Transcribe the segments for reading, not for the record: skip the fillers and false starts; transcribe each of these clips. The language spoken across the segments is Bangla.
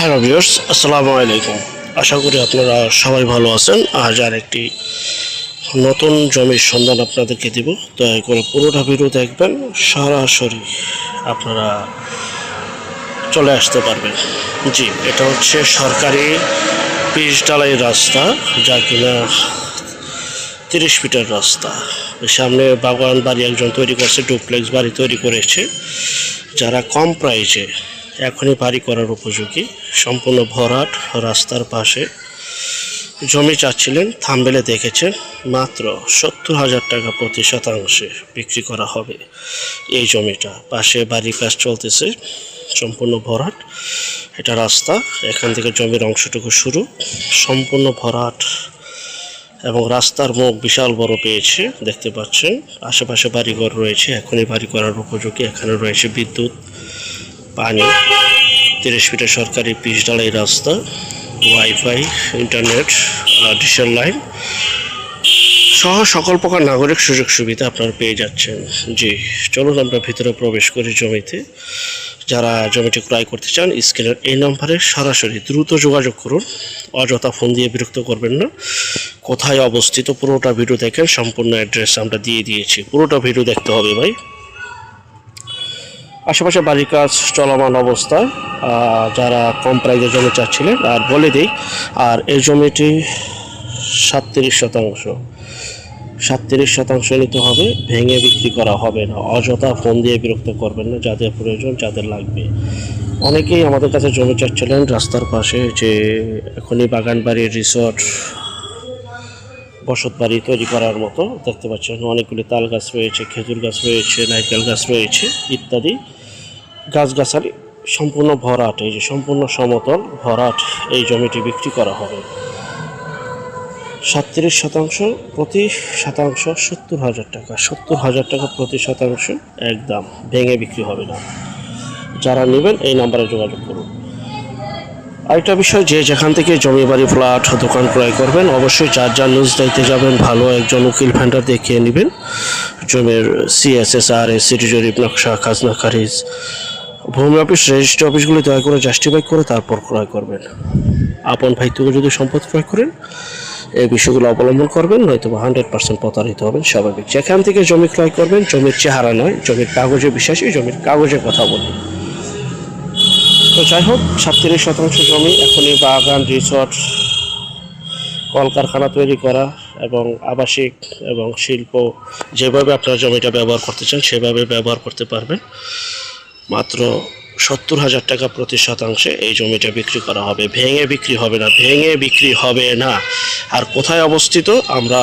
হ্যালো ভিউয়ার্স, আসসালামু আলাইকুম। আশা করি আপনারা সবাই ভালো আছেন। আজ আর একটি নতুন জমির সন্ধান আপনাদেরকে দিব। দয়া করে পুরোটা ভিডিও দেখবেন, সরাসরি আপনারা চলে আসতে পারবেন। জি, এটা হচ্ছে সরকারি পিচ ঢালাই রাস্তা, যা কিনা 30 ফিটের রাস্তা। সামনে বাগান বাড়ি একজন তৈরি করছে, ডুপ্লেক্স বাড়ি তৈরি করেছে, যারা কম প্রাইসে এখনই বাড়ি করার উপযোগী, সম্পূর্ণ ভরাট রাস্তার পাশে জমি চাচ্ছিলেন। থাম্বনেলে দেখেছেন, মাত্র 70,000 টাকা প্রতি শতাংশে বিক্রি করা হবে এই জমিটা। পাশে বাড়ির কাজ চলতেছে, সম্পূর্ণ ভরাট। এটা রাস্তা, এখান থেকে জমির অংশটুকু শুরু, সম্পূর্ণ ভরাট এবং রাস্তার মুখ বিশাল বড় পেয়েছে, দেখতে পাচ্ছেন। আশেপাশে বাড়িঘর রয়েছে, এখনই বাড়ি করার উপযোগী। এখানে রয়েছে বিদ্যুৎ, পানি, 30 ফিটের সরকারি পিচ ঢালাই রাস্তা, ওয়াইফাই, ইন্টারনেট, ডিশের লাইন সহ সকল প্রকার নাগরিক সুযোগ সুবিধা আপনারা পেয়ে যাচ্ছেন। জি, চলুন আমরা ভিতরে প্রবেশ করি জমিতে। যারা জমিটি ক্রয় করতে চান, স্ক্রিনের এই নম্বরে সরাসরি দ্রুত যোগাযোগ করুন। অযথা ফোন দিয়ে বিরক্ত করবেন না। কোথায় অবস্থিত পুরোটা ভিডিও দেখেন, সম্পূর্ণ অ্যাড্রেস আমরা দিয়ে দিয়েছি। পুরোটা ভিডিও দেখতে হবে ভাই। আশেপাশে বাড়ির কাজ চলমান অবস্থায়, যারা কম প্রাইসে জমি চাচ্ছিলেন, আর বলে দিই, আর এই জমিটি 37 শতাংশ নিতে হবে, ভেঙে বিক্রি করা হবে না। অযথা ফোন দিয়ে বিরক্ত করবেন না, যাদের প্রয়োজন, যাদের লাগবে। অনেকেই আমাদের কাছে জমি চাচ্ছিলেন রাস্তার পাশে, যে এখনই বাগান বাড়ি, রিসর্ট, বসত বাড়ি তৈরি করার মতো। দেখতে পাচ্ছেন অনেকগুলি তাল গাছ রয়েছে, খেজুর গাছ রয়েছে, নারকেল গাছ রয়েছে ইত্যাদি গাছগাছালি সম্পূর্ণ ভরাট। এই যে সম্পূর্ণ সমতল ভরাট এই জমিটি বিক্রি করা হবে 37 শতাংশ প্রতি শতাংশ 70,000 টাকা। 70,000 টাকা প্রতি শতাংশ, একদম ভেঙে বিক্রি হবে না। যারা নেবেন এই নাম্বারে যোগাযোগ করুন। আরেকটা বিষয়, যে যেখান থেকে জমি বাড়ি ফ্ল্যাট দোকান ক্রয় করবেন, অবশ্যই যার নিউজ দিতে যাবেন ভালো একজন উকিল ভেন্ডার দেখিয়ে নেবেন। জমির CSSR, সিটি জরিপ, নকশা, খাজনা খারিজ, ভূমি অফিস, রেজিস্ট্রি অফিসগুলি দয়া করে জাস্টিফাই করে তারপর ক্রয় করবেন। আপন ভাই থেকে যদি সম্পদ ক্রয় করেন, এই বিষয়গুলো অবলম্বন করবেন, নয়তো 100% প্রতারিত হবেন। স্বাভাবিক। যেখান থেকে জমি ক্রয় করবেন, জমির চেহারা নয়, জমির কাগজে বিশ্বাসী, জমির কাগজে কথা বলুন। তো যাই হোক, 37 শতাংশ জমি এখনই বাগান, রিসর্ট, কলকারখানা তৈরি করা এবং আবাসিক এবং শিল্প, যেভাবে আপনারা জমিটা ব্যবহার করতে চান সেভাবে ব্যবহার করতে পারবেন। মাত্র 70,000 টাকা প্রতি শতাংশে এই জমিটা বিক্রি করা হবে। ভেঙে বিক্রি হবে না, ভেঙে বিক্রি হবে না। আর কোথায় অবস্থিত আমরা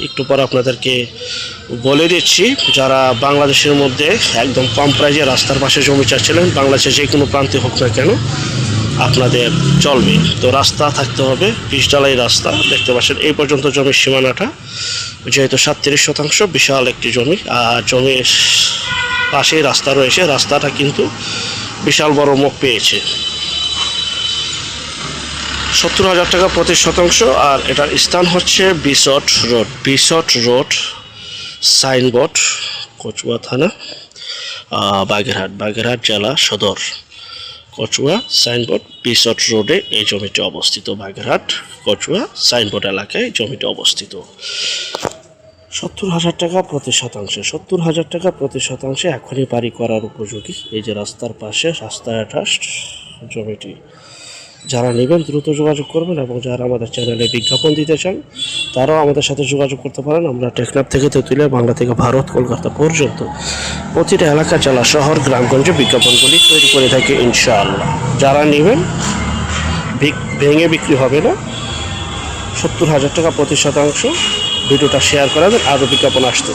একটু পর আপনাদেরকে বলে দিচ্ছি। যারা বাংলাদেশের মধ্যে একদম কম প্রাইজে রাস্তার পাশে জমি চাচ্ছিলেন, বাংলাদেশের যে কোনো প্রান্তে হোক না কেন, আপনাদের চলবে। তো রাস্তা থাকতে হবে, পিচ ঢালাই রাস্তা। দেখতে পাচ্ছেন এই পর্যন্ত জমির সীমানাটা, যেহেতু 37 শতাংশ বিশাল একটি জমি, আর জমির পাশেই রাস্তা রয়েছে। রাস্তাটা কিন্তু বিশাল বড় মুখ পেয়েছে। 70,000 টাকা প্রতি শতাংশ। আর এটার স্থান হচ্ছে বিশট রোড, সাইনবোর্ড, কচুয়া থানা, বাগেরহাট জেলা সদর। কচুয়া সাইনবোর্ড, বিশট রোডে এই জমিটি অবস্থিত। বাগেরহাট কচুয়া সাইনবোর্ড এলাকায় জমিটি অবস্থিত। 70,000 টাকা প্রতি শতাংশে, 70,000 টাকা প্রতি শতাংশে এখনই বাড়ি করার উপযোগী। এই যে রাস্তার পাশে, রাস্তায় অ্যাটাচড জমিটি। যারা নেবেন দ্রুত যোগাযোগ করবেন, এবং যারা আমাদের চ্যানেলে বিজ্ঞাপন দিতে চান তারাও আমাদের সাথে যোগাযোগ করতে পারেন। আমরা টেকনাফ থেকে তেঁতুলিয়া, বাংলা থেকে ভারত, কলকাতা পর্যন্ত প্রতিটা এলাকা, জেলা, শহর, গ্রামগঞ্জে বিজ্ঞাপনগুলি তৈরি করে থাকি ইনশাআল্লাহ। যারা নেবেন ভেঙে বিক্রি হবে না, 70,000 টাকা প্রতি শতাংশ। ভিডিওটা শেয়ার করাবেন, আরও বিজ্ঞাপন আসতে।